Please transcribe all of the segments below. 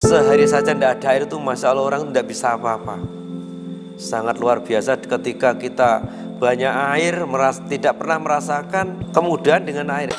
Sehari saja tidak ada air itu Masya Allah orang tidak bisa apa-apa. Sangat luar biasa ketika kita banyak air, tidak pernah merasakan kemudahan dengan air.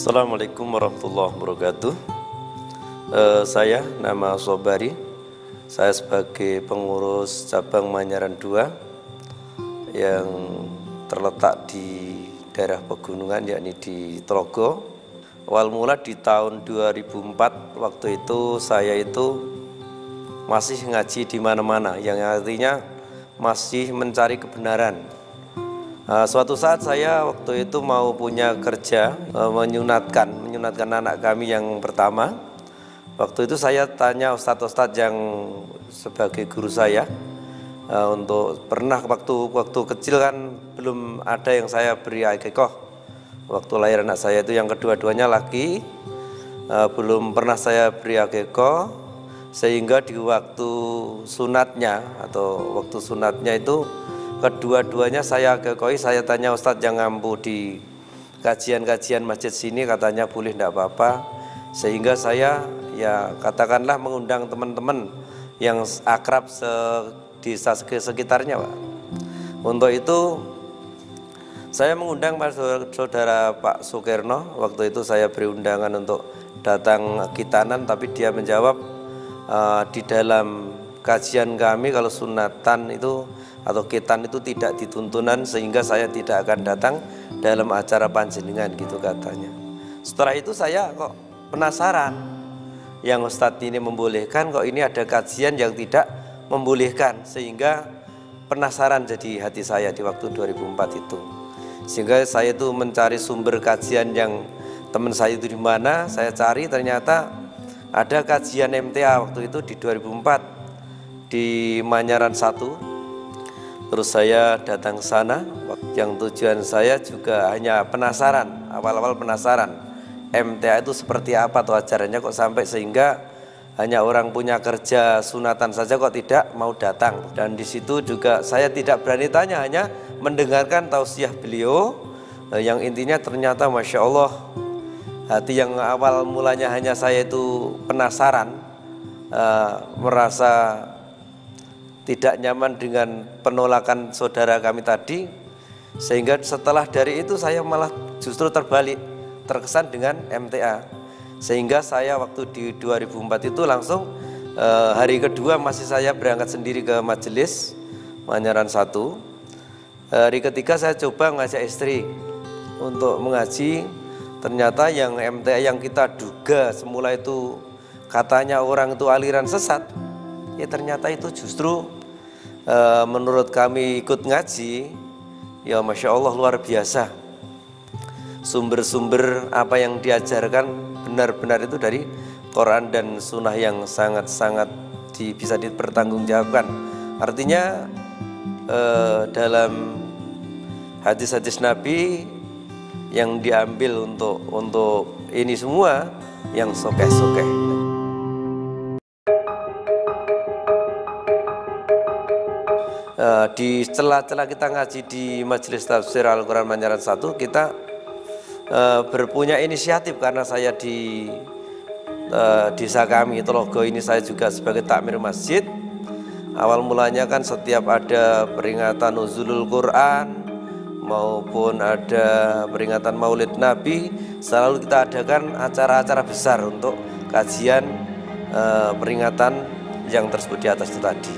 Assalamualaikum warahmatullahi wabarakatuh. Saya nama Sobari. Saya sebagai pengurus cabang Manyaran 2 yang terletak di daerah pegunungan, yakni di Trogo. Awal mula di tahun 2004, waktu itu saya itu masih ngaji di mana-mana, yang artinya masih mencari kebenaran. Suatu saat saya waktu itu mau punya kerja, menyunatkan anak kami yang pertama. Waktu itu saya tanya ustadz-ustadz yang sebagai guru saya, untuk pernah waktu kecil kan belum ada yang saya beri akikoh. Waktu lahir anak saya itu yang kedua-duanya laki, belum pernah saya beri akikoh, sehingga di waktu sunatnya itu kedua-duanya saya akikoi. Saya tanya ustadz yang ngampu di kajian-kajian masjid sini, katanya boleh, tidak apa-apa. Sehingga saya ya katakanlah mengundang teman-teman yang akrab di sekitarnya, Pak. Untuk itu saya mengundang saudara Pak Sukerno. Waktu itu saya beri undangan untuk datang Kitanan, tapi dia menjawab di dalam kajian kami kalau sunatan itu atau kitan itu tidak dituntunan, sehingga saya tidak akan datang dalam acara panjenengan, gitu katanya. Setelah itu saya kok penasaran, yang Ustadz ini membolehkan, kok ini ada kajian yang tidak membolehkan, sehingga penasaran jadi hati saya di waktu 2004 itu. Sehingga saya itu mencari sumber kajian yang teman saya itu di mana, saya cari ternyata ada kajian MTA waktu itu di 2004 di Manyaran 1. Terus saya datang ke sana, yang tujuan saya juga hanya penasaran, awal-awal penasaran MTA itu seperti apa tuh ajarannya, kok sampai sehingga hanya orang punya kerja sunatan saja kok tidak mau datang. Dan di situ juga saya tidak berani tanya, hanya mendengarkan tausiah beliau, yang intinya ternyata Masya Allah, hati yang awal mulanya hanya saya itu penasaran, merasa tidak nyaman dengan penolakan saudara kami tadi, sehingga setelah dari itu saya malah justru terbalik, terkesan dengan MTA. Sehingga saya waktu di 2004 itu langsung hari kedua masih saya berangkat sendiri ke majelis Manyaran 1. Hari ketiga saya coba ngajak istri untuk mengaji. Ternyata yang MTA yang kita duga semula itu katanya orang itu aliran sesat, ya ternyata itu justru menurut kami ikut ngaji, ya Masya Allah luar biasa. Sumber-sumber apa yang diajarkan benar-benar itu dari Quran dan Sunnah yang sangat-sangat bisa dipertanggungjawabkan. Artinya dalam hadis-hadis Nabi yang diambil untuk ini semua yang sokeh-sokeh. Di celah-celah kita ngaji di Majelis Tafsir Al-Quran Manyaran 1, kita berpunya inisiatif karena saya di desa kami Trogo ini, saya juga sebagai takmir masjid. Awal mulanya kan setiap ada peringatan nuzulul Quran maupun ada peringatan Maulid Nabi, selalu kita adakan acara-acara besar untuk kajian peringatan yang tersebut di atas itu tadi.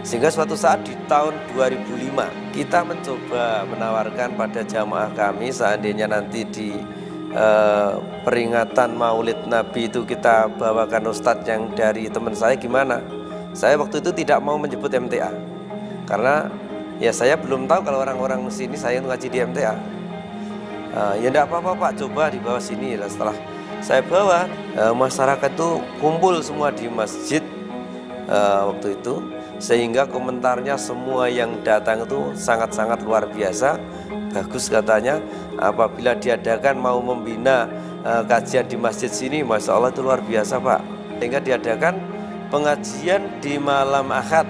Sehingga suatu saat di tahun 2005 kita mencoba menawarkan pada jamaah kami, seandainya nanti di peringatan Maulid Nabi itu kita bawakan ustadz yang dari teman saya, gimana? Saya waktu itu tidak mau menyebut MTA karena Ya saya belum tahu kalau orang-orang sini saya ngaji di MTA. Ya enggak apa-apa Pak, coba dibawa sini. Nah, setelah saya bawa, masyarakat tuh kumpul semua di masjid waktu itu, sehingga komentarnya semua yang datang itu sangat-sangat luar biasa, bagus katanya. Apabila diadakan mau membina kajian di masjid sini, Masya Allah itu luar biasa Pak. Sehingga diadakan pengajian di malam Ahad.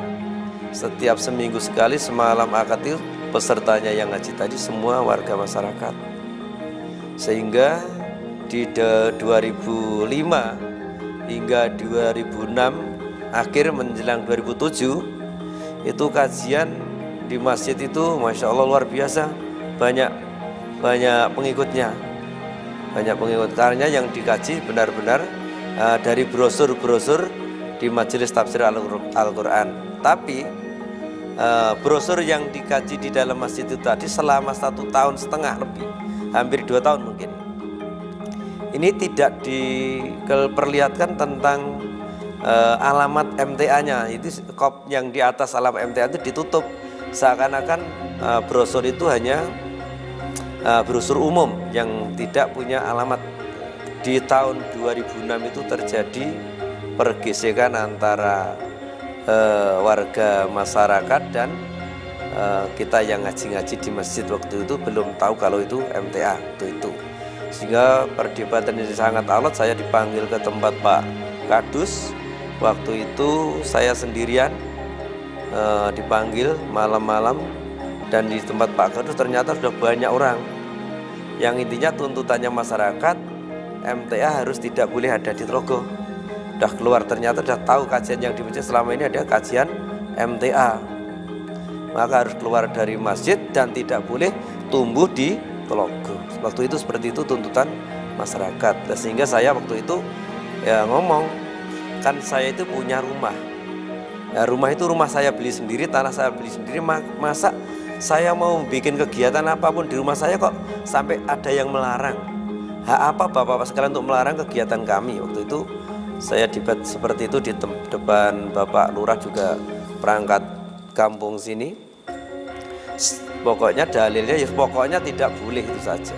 Setiap seminggu sekali, semalam Ahad itu pesertanya yang ngaji tadi semua warga masyarakat. Sehingga di 2005 hingga 2006 akhir menjelang 2007 itu kajian di masjid itu Masya Allah luar biasa, banyak pengikutnya, banyak pengikut. Karena yang dikaji benar-benar dari brosur-brosur di majelis tafsir Al-Quran. Tapi brosur yang dikaji di dalam masjid itu tadi selama 1,5 tahun lebih, hampir 2 tahun mungkin, ini tidak diperlihatkan tentang alamat MTA-nya. Itu kop yang di atas alamat MTA itu ditutup, seakan-akan brosur itu hanya brosur umum yang tidak punya alamat. Di tahun 2006 itu terjadi pergesekan antara warga masyarakat dan kita yang ngaji-ngaji di masjid waktu itu belum tahu kalau itu MTA itu. Sehingga perdebatan ini sangat alot. Saya dipanggil ke tempat Pak Kadus. Waktu itu saya sendirian dipanggil malam-malam, dan di tempat Pak Kadus ternyata sudah banyak orang. Yang intinya tuntutannya masyarakat, MTA harus tidak boleh ada di Trogo. Udah keluar, ternyata sudah tahu kajian yang di masjid selama ini ada kajian MTA, maka harus keluar dari masjid dan tidak boleh tumbuh di Trogo. Waktu itu seperti itu tuntutan masyarakat. Dan sehingga saya waktu itu ya ngomong, kan saya itu punya rumah. Ya, rumah itu rumah saya beli sendiri, tanah saya beli sendiri. Masa saya mau bikin kegiatan apapun di rumah saya kok sampai ada yang melarang? Hak apa Bapak sekalian untuk melarang kegiatan kami? Waktu itu saya debat seperti itu di depan Bapak Lurah juga perangkat kampung sini. Pokoknya dalilnya ya pokoknya tidak boleh, itu saja.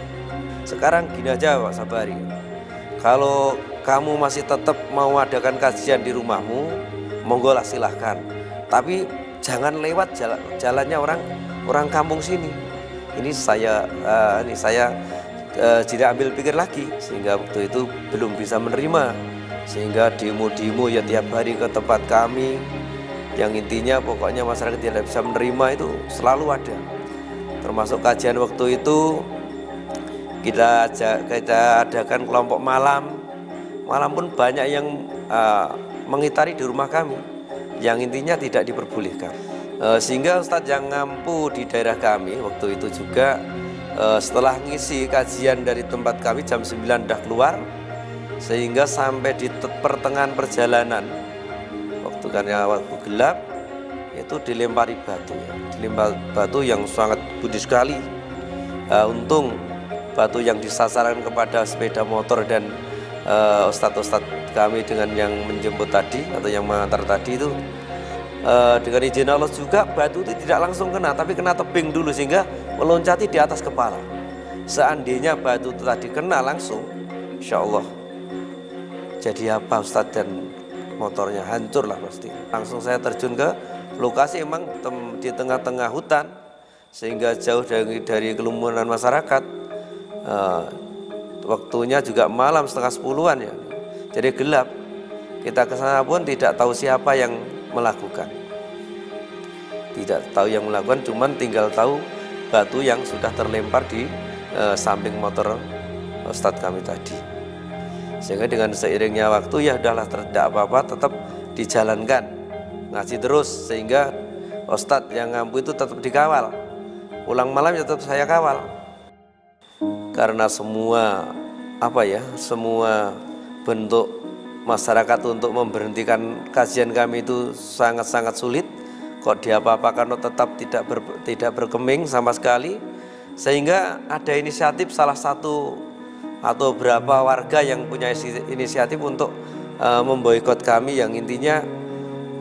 Sekarang gini aja Pak Sabari, kalau kamu masih tetap mau adakan kajian di rumahmu, monggo lah silahkan. Tapi jangan lewat jalannya orang kampung sini. Ini saya tidak ambil pikir lagi, sehingga waktu itu belum bisa menerima. Sehingga demo-demo ya tiap hari ke tempat kami, yang intinya pokoknya masyarakat tidak bisa menerima itu selalu ada. Termasuk kajian waktu itu kita adakan kelompok malam pun banyak yang mengitari di rumah kami, yang intinya tidak diperbolehkan. Sehingga Ustadz yang ngampu di daerah kami waktu itu juga setelah ngisi kajian dari tempat kami jam 9 dah keluar, sehingga sampai di pertengahan perjalanan waktu gelap itu dilempari batu, dilempar batu yang sangat pedih sekali. Untung batu yang disasarkan kepada sepeda motor dan ustadz-ustadz kami dengan yang menjemput tadi atau yang mengantar tadi itu, dengan izin Allah juga batu itu tidak langsung kena, tapi kena tebing dulu sehingga meloncati di atas kepala. Seandainya batu itu tadi kena langsung, insya Allah jadi apa Ustadz, dan motornya hancur lah pasti. Langsung saya terjun ke lokasi, emang di tengah-tengah hutan, sehingga jauh dari kerumunan masyarakat. Waktunya juga malam 9:30-an ya, jadi gelap. Kita ke sana pun tidak tahu siapa yang melakukan, cuman tinggal tahu batu yang sudah terlempar di samping motor Ustadz kami tadi. Sehingga dengan seiringnya waktu ya udahlah, tidak apa-apa, tetap dijalankan ngaji terus, sehingga Ustadz yang ngampu itu tetap dikawal. Pulang malam ya tetap saya kawal, karena semua bentuk masyarakat untuk memberhentikan kajian kami itu sangat-sangat sulit. Kok diapa-apakan tetap tidak berkeming sama sekali. Sehingga ada inisiatif salah satu atau beberapa warga yang punya inisiatif untuk memboikot kami, yang intinya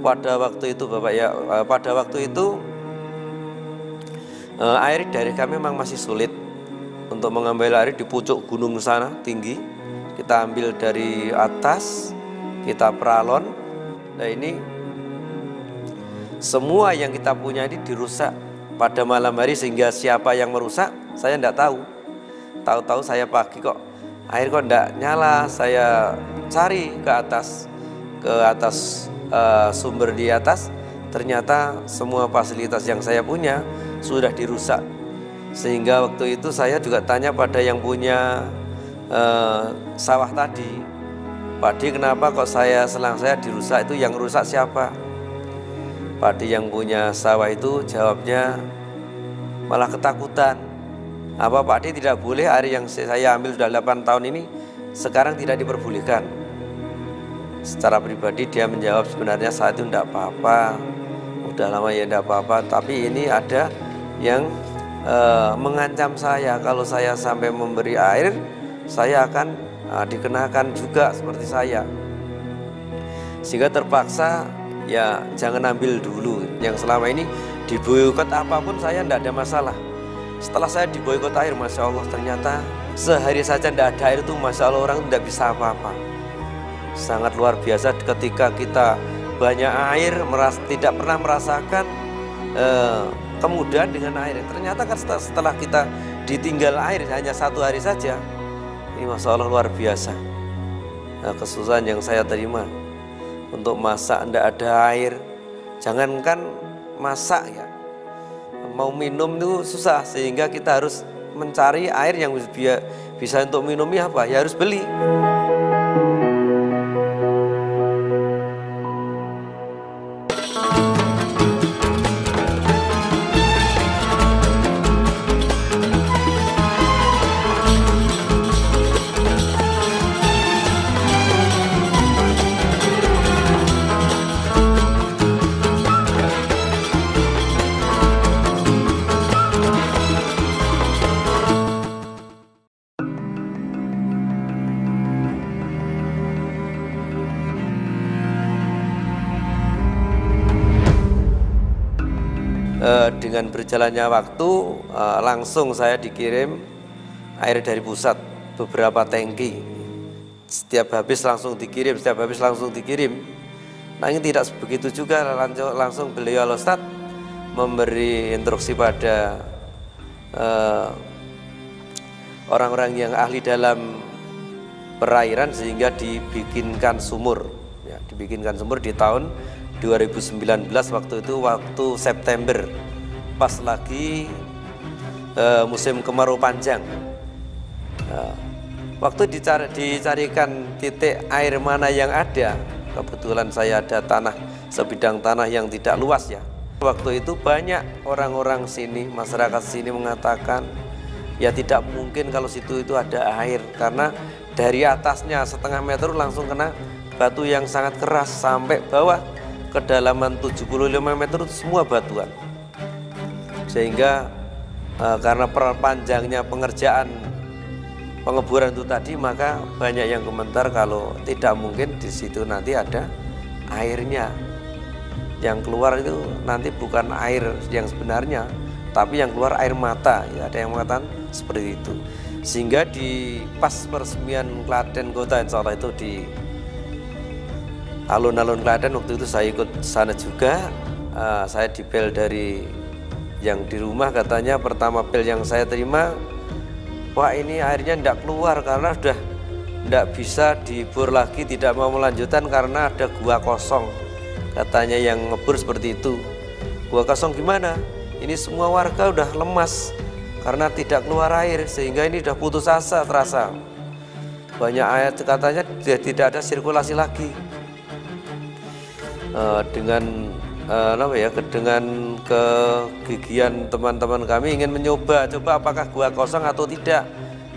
pada waktu itu Bapak ya, pada waktu itu Air dari kami memang masih sulit untuk mengambil air di pucuk gunung sana tinggi. Kita ambil dari atas, kita peralon. Nah ini semua yang kita punya ini dirusak pada malam hari, sehingga siapa yang merusak saya tidak tahu. Tahu-tahu saya pagi kok air kok tidak nyala, saya cari ke atas sumber di atas, ternyata semua fasilitas yang saya punya sudah dirusak. Sehingga waktu itu saya juga tanya pada yang punya sawah tadi, Pak D, kenapa kok selang saya dirusak, itu yang rusak siapa? Pak D yang punya sawah itu jawabnya malah ketakutan. Apa Pak D tidak boleh air yang saya ambil sudah 8 tahun ini sekarang tidak diperbolehkan? Secara pribadi dia menjawab, sebenarnya saat itu tidak apa-apa, udah lama ya tidak apa-apa, tapi ini ada yang mengancam saya, kalau saya sampai memberi air saya akan dikenakan juga seperti saya. Sehingga terpaksa ya jangan ambil dulu. Yang selama ini diboikot apapun saya tidak ada masalah. Setelah saya diboikot air, Masya Allah, ternyata sehari saja tidak ada air itu Masya Allah orang tidak bisa apa-apa. Sangat luar biasa ketika kita banyak air, tidak pernah merasakan kemudahan dengan air. Ternyata kan setelah kita ditinggal air hanya 1 hari saja, ini Masya Allah luar biasa. Kesusahan yang saya terima untuk masak tidak ada air. Jangankan masak ya, mau minum itu susah, sehingga kita harus mencari air yang bisa untuk minumnya apa? Ya harus beli. Dengan berjalannya waktu langsung saya dikirim air dari pusat beberapa tangki. Setiap habis langsung dikirim, setiap habis langsung dikirim. Nah ini tidak begitu juga, langsung beliau Al-Ustadz memberi instruksi pada orang-orang yang ahli dalam perairan, sehingga dibikinkan sumur ya, dibikinkan sumur di tahun 2019 waktu itu, waktu September, pas lagi musim kemarau panjang. Waktu dicarikan titik air mana yang ada, kebetulan saya ada sebidang tanah yang tidak luas ya. Waktu itu banyak orang-orang sini, masyarakat sini mengatakan ya tidak mungkin kalau situ itu ada air, karena dari atasnya setengah meter langsung kena batu yang sangat keras sampai bawah kedalaman 75 meter itu semua batuan. Sehingga karena panjangnya pengerjaan pengeboran itu tadi, maka banyak yang komentar kalau tidak mungkin di situ nanti ada airnya. Yang keluar itu nanti bukan air yang sebenarnya, tapi yang keluar air mata ya, ada yang mengatakan seperti itu. Sehingga di pas peresmian Klaten Kota, insya Allah itu di alun-alun Klaten, waktu itu saya ikut sana juga. Saya dipel dari yang di rumah, katanya pertama pel yang saya terima, wah ini airnya tidak keluar karena sudah tidak bisa dibor lagi, tidak mau melanjutkan karena ada gua kosong. Katanya yang ngebor seperti itu. Gua kosong gimana? Ini semua warga udah lemas karena tidak keluar air, sehingga ini sudah putus asa terasa. Banyak air katanya tidak ada sirkulasi lagi. Dengan kegigihan teman-teman kami ingin coba apakah gua kosong atau tidak.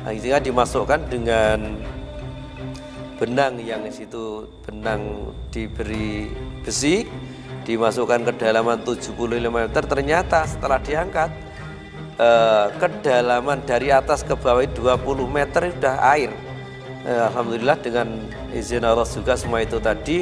Sehingga dimasukkan dengan benang yang di situ, benang diberi besi, dimasukkan kedalaman 75 meter. Ternyata setelah diangkat, kedalaman dari atas ke bawah 20 meter sudah air. Alhamdulillah dengan izin Allah juga semua itu tadi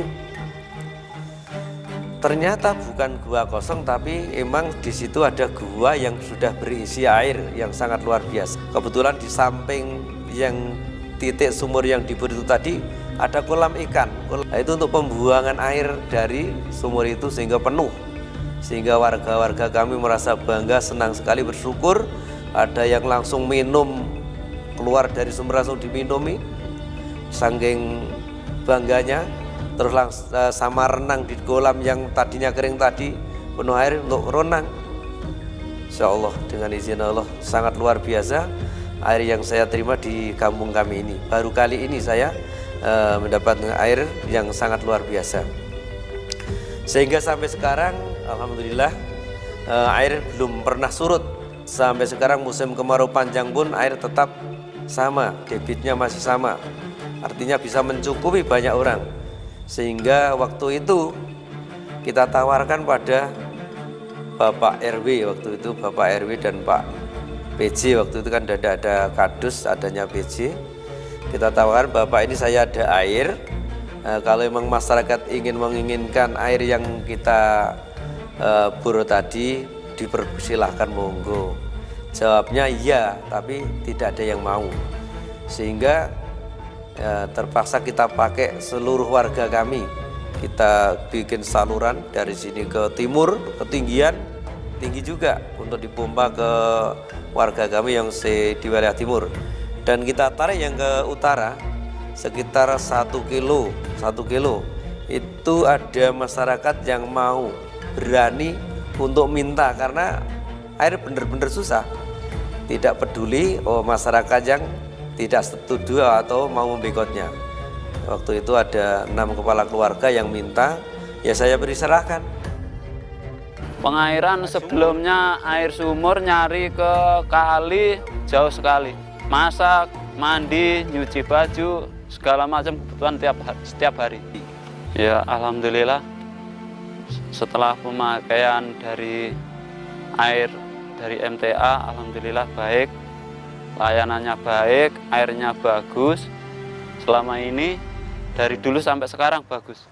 Ternyata bukan gua kosong, tapi emang di situ ada gua yang sudah berisi air yang sangat luar biasa. Kebetulan di samping yang titik sumur yang dibor itu tadi ada kolam ikan. Nah, itu untuk pembuangan air dari sumur itu sehingga penuh. Sehingga warga-warga kami merasa bangga, senang sekali, bersyukur. Ada yang langsung minum, keluar dari sumur langsung diminumi, saking bangganya. Terus sama renang di kolam yang tadinya kering tadi penuh air untuk renang. Insya Allah dengan izin Allah sangat luar biasa air yang saya terima di kampung kami ini. Baru kali ini saya mendapatkan air yang sangat luar biasa. Sehingga sampai sekarang alhamdulillah air belum pernah surut. Sampai sekarang musim kemarau panjang pun air tetap sama, debitnya masih sama. Artinya bisa mencukupi banyak orang. Sehingga waktu itu kita tawarkan pada Bapak RW, waktu itu Bapak RW dan Pak PJ, waktu itu kan ada kadus, adanya PJ. Kita tawarkan, Bapak ini saya ada air, kalau memang masyarakat menginginkan air yang kita bor tadi, dipersilahkan monggo. Jawabnya iya, tapi tidak ada yang mau. Sehingga terpaksa kita pakai seluruh warga kami. Kita bikin saluran dari sini ke timur, ketinggian tinggi juga untuk dipompa ke warga kami yang di wilayah timur. Dan kita tarik yang ke utara sekitar 1 kilo. Itu ada masyarakat yang mau berani untuk minta karena air benar-benar susah. Tidak peduli masyarakat yang tidak setuju atau mau membekotnya. Waktu itu ada 6 kepala keluarga yang minta, ya saya beri serahkan. Pengairan sebelumnya air sumur nyari ke kali jauh sekali. Masak, mandi, nyuci baju, segala macam kebutuhan setiap hari. Ya alhamdulillah setelah pemakaian dari air dari MTA alhamdulillah baik. Layanannya baik, airnya bagus. Selama ini dari dulu sampai sekarang bagus.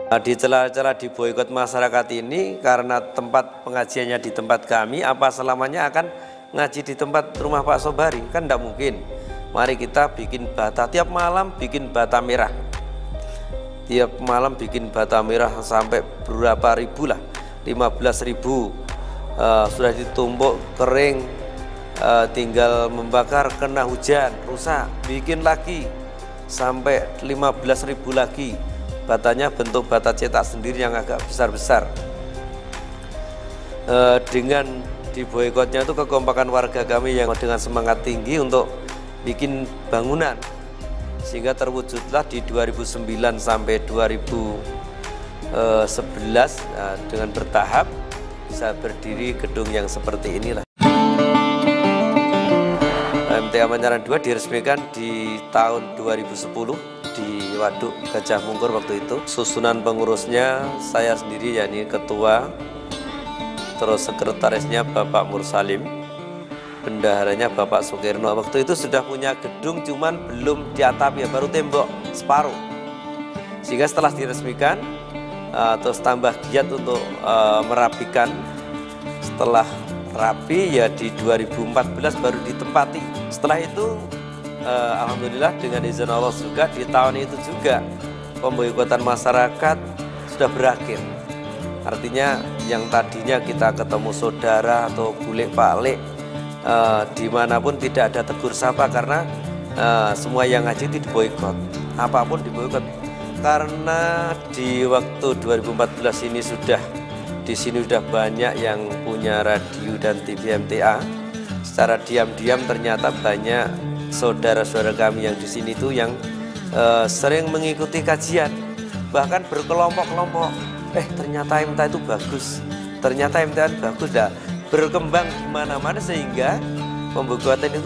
Di celah-celah di boikot masyarakat ini karena tempat pengajiannya di tempat kami, apa selamanya akan ngaji di tempat rumah Pak Sobari? Kan tidak mungkin. Mari kita bikin bata, tiap malam bikin bata merah. Tiap malam bikin bata merah sampai berapa ribu lah. 15.000 sudah ditumpuk kering, tinggal membakar kena hujan rusak, bikin lagi sampai 15.000 lagi. Batanya bentuk bata cetak sendiri yang agak besar-besar. Dengan diboikotnya itu kekompakan warga kami yang dengan semangat tinggi untuk bikin bangunan, sehingga terwujudlah di 2009 sampai 2011 dengan bertahap bisa berdiri gedung yang seperti inilah. MTA Manyaran 2 diresmikan di tahun 2010 di Waduk Gajah Mungkur waktu itu. Susunan pengurusnya saya sendiri, yakni ketua, terus sekretarisnya Bapak Mursalim, bendaharanya Bapak Sukirno. Waktu itu sudah punya gedung, cuman belum diatap ya, baru tembok separuh. Sehingga setelah diresmikan terus tambah giat untuk merapikan. Setelah rapi ya di 2014 baru ditempati. Setelah itu alhamdulillah dengan izin Allah juga di tahun itu juga pemboikotan masyarakat sudah berakhir. Artinya yang tadinya kita ketemu saudara atau bule-palik dimanapun tidak ada tegur sapa karena semua yang ngaji itu diboikot, apapun diboikot. Karena di waktu 2014 ini di sini sudah banyak yang punya radio dan TV MTA. Secara diam-diam ternyata banyak saudara-saudara kami yang di sini tuh yang sering mengikuti kajian, bahkan berkelompok-kelompok. Ternyata MTA itu bagus, ternyata MTA itu bagus, dah berkembang di mana-mana sehingga pemboikotan itu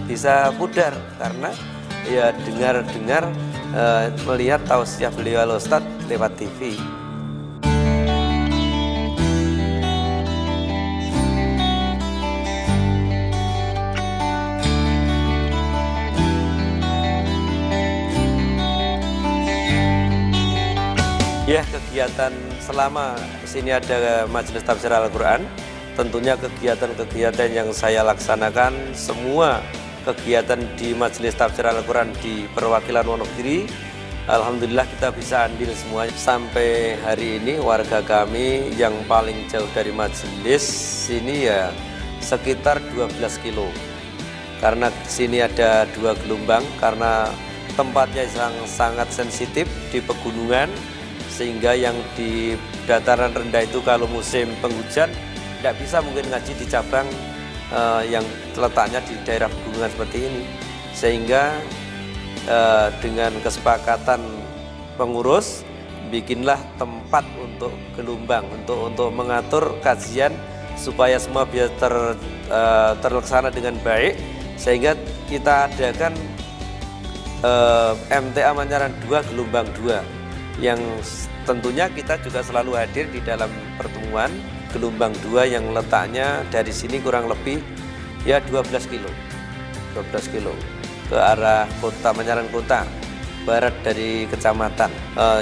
bisa pudar karena ya dengar-dengar melihat tausiah beliau Al-Ustadz lewat TV. Ya, kegiatan selama sini ada Majelis Tafsir Al-Quran, tentunya kegiatan-kegiatan yang saya laksanakan, semua kegiatan di Majelis Tafsir Al-Quran di perwakilan Wonogiri, alhamdulillah kita bisa andil semuanya. Sampai hari ini warga kami yang paling jauh dari majelis sini ya sekitar 12 kilo. Karena sini ada 2 gelombang, karena tempatnya sangat sensitif di pegunungan, sehingga yang di dataran rendah itu kalau musim penghujan tidak bisa mungkin ngaji di cabang yang letaknya di daerah pegunungan seperti ini. Sehingga dengan kesepakatan pengurus bikinlah tempat untuk gelombang untuk mengatur kajian supaya semua bisa terlaksana dengan baik, sehingga kita adakan MTA Manyaran 2 gelombang 2 yang tentunya kita juga selalu hadir di dalam pertemuan gelombang 2 yang letaknya dari sini kurang lebih ya 12 kilo ke arah kota Manyaran kota barat dari kecamatan.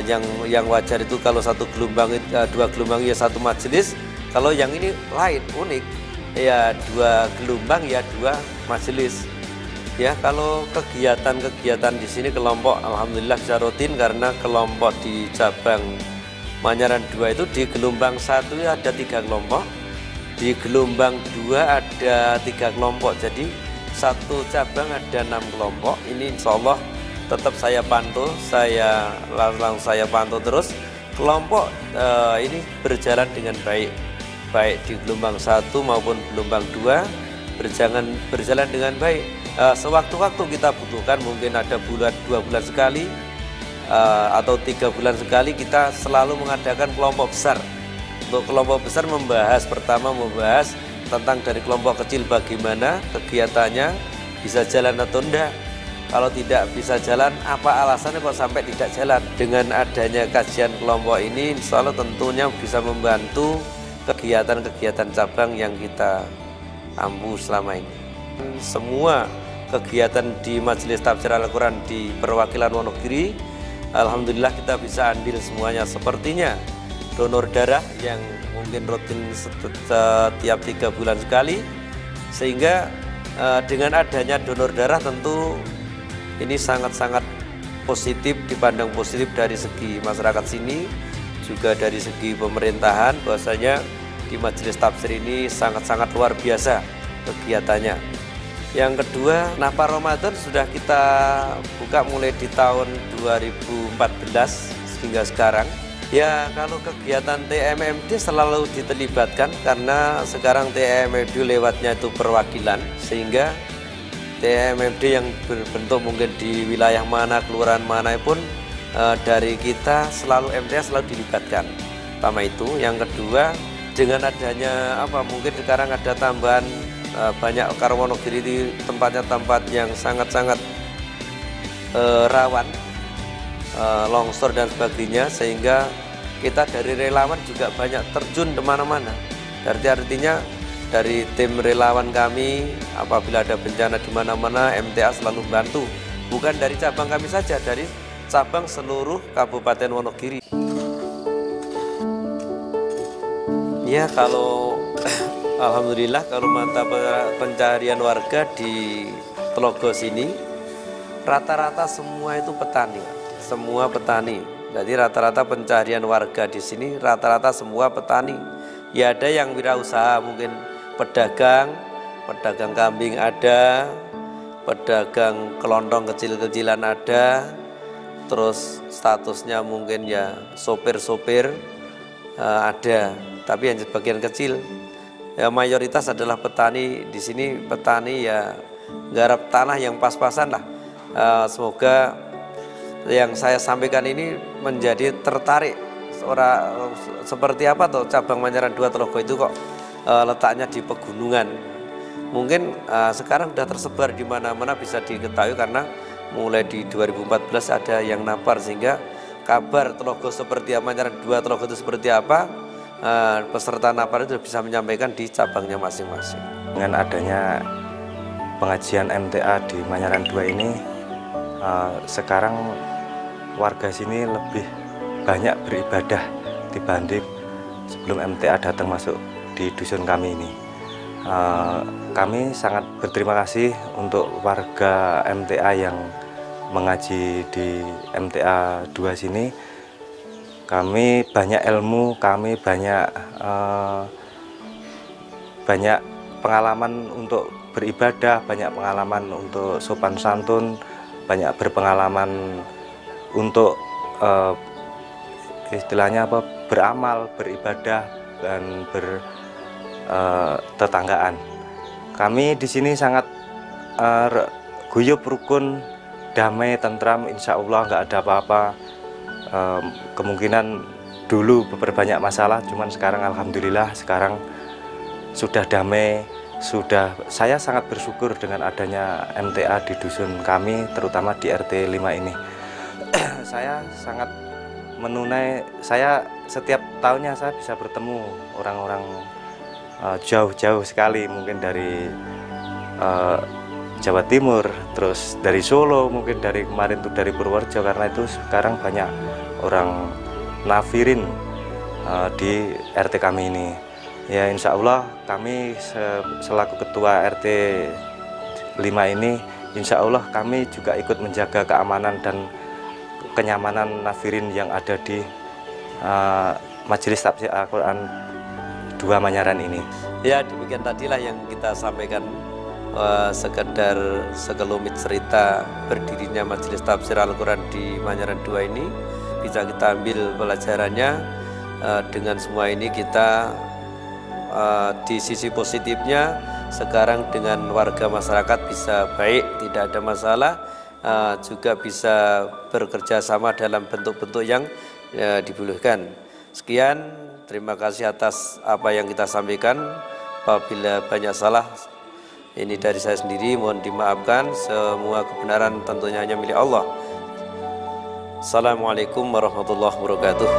Yang wajar itu kalau satu gelombang 2 gelombang ya satu majelis, kalau yang ini lain unik ya 2 gelombang ya 2 majelis. Ya, kalau kegiatan-kegiatan di sini kelompok alhamdulillah bisa rutin, karena kelompok di cabang Manyaran 2 itu di gelombang 1 ya ada 3 kelompok, di gelombang 2 ada 3 kelompok, jadi satu cabang ada 6 kelompok. Ini insya Allah tetap saya pantau, langsung saya pantau terus kelompok ini berjalan dengan baik di gelombang 1 maupun gelombang 2 berjalan dengan baik. Sewaktu-waktu kita butuhkan, mungkin ada 2 bulan sekali atau 3 bulan sekali, kita selalu mengadakan kelompok besar. Untuk kelompok besar pertama membahas tentang dari kelompok kecil bagaimana kegiatannya, bisa jalan atau enggak. Kalau tidak bisa jalan, apa alasannya kok sampai tidak jalan. Dengan adanya kajian kelompok ini, insya Allah tentunya bisa membantu kegiatan-kegiatan cabang yang kita ampu selama ini. Semua kegiatan di Majelis Tafsir Al-Quran di perwakilan Wonogiri, alhamdulillah kita bisa andil semuanya. Sepertinya donor darah yang mungkin rutin setiap 3 bulan sekali, sehingga dengan adanya donor darah tentu ini sangat-sangat positif, dipandang positif dari segi masyarakat sini, juga dari segi pemerintahan, bahwasanya di Majelis Tafsir ini sangat-sangat luar biasa kegiatannya. Yang kedua, Nafar Ramadan sudah kita buka mulai di tahun 2014 hingga sekarang. Ya, kalau kegiatan TMMD selalu diterlibatkan, karena sekarang TMMD lewatnya itu perwakilan, sehingga TMMD yang berbentuk mungkin di wilayah mana, kelurahan mana pun dari kita selalu MTA selalu dilibatkan. Pertama itu. Yang kedua, dengan adanya mungkin sekarang ada tambahan banyak, karena Wonogiri di tempatnya tempat yang sangat-sangat rawan longsor dan sebagainya, sehingga kita dari relawan juga banyak terjun kemana-mana. Artinya dari tim relawan kami apabila ada bencana di mana-mana, MTA selalu bantu, bukan dari cabang kami saja, dari cabang seluruh Kabupaten Wonogiri. Ya, kalau alhamdulillah kalau mata pencaharian warga di Tlogo sini rata-rata semua itu petani, semua petani. Jadi rata-rata pencaharian warga di sini rata-rata semua petani. Ya, ada yang wirausaha, mungkin pedagang kambing ada, pedagang kelontong kecil-kecilan ada, terus statusnya mungkin ya sopir-sopir ada, tapi yang sebagian kecil. Ya, mayoritas adalah petani di sini. Petani ya garap tanah yang pas-pasan lah. Semoga yang saya sampaikan ini menjadi tertarik. Seperti apa tuh cabang Manyaran 2 Tlogo itu kok letaknya di pegunungan. Mungkin sekarang sudah tersebar di mana-mana, bisa diketahui karena mulai di 2014 ada yang napar, sehingga kabar Tlogo seperti apa, Manyaran 2 Tlogo itu seperti apa, peserta napar itu bisa menyampaikan di cabangnya masing-masing. Dengan adanya pengajian MTA di Manyaran 2 ini, sekarang warga sini lebih banyak beribadah dibanding sebelum MTA datang masuk di dusun kami ini. Kami sangat berterima kasih untuk warga MTA yang mengaji di MTA 2 sini. Kami banyak ilmu, kami banyak pengalaman untuk beribadah, banyak pengalaman untuk sopan santun, banyak berpengalaman untuk istilahnya apa, beramal, beribadah, dan bertetanggaan. Kami di sini sangat guyup, rukun, damai, tentram, insya Allah nggak ada apa-apa. Kemungkinan dulu berbanyak masalah, cuman sekarang alhamdulillah sekarang sudah damai. Saya sangat bersyukur dengan adanya MTA di dusun kami, terutama di RT 5 ini. Saya sangat saya setiap tahunnya saya bisa bertemu orang-orang jauh-jauh sekali, mungkin dari Jawa Timur, terus dari Solo, mungkin dari kemarin tuh dari Purworejo, karena itu sekarang banyak orang nafirin di RT kami ini. Ya insya Allah kami selaku ketua RT 5 ini, insya Allah kami juga ikut menjaga keamanan dan kenyamanan nafirin yang ada di Majelis Tafsir Al-Quran 2 Manyaran ini. Ya demikian tadilah yang kita sampaikan, sekedar sekelumit cerita berdirinya Majelis Tafsir Al-Quran di Manyaran 2 ini. Bisa kita ambil pelajarannya, dengan semua ini kita di sisi positifnya sekarang dengan warga masyarakat bisa baik, tidak ada masalah, juga bisa bekerja sama dalam bentuk-bentuk yang dibolehkan. Sekian, terima kasih atas apa yang kita sampaikan. Apabila banyak salah, ini dari saya sendiri, mohon dimaafkan. Semua kebenaran tentunya hanya milik Allah. Assalamualaikum warahmatullahi wabarakatuh.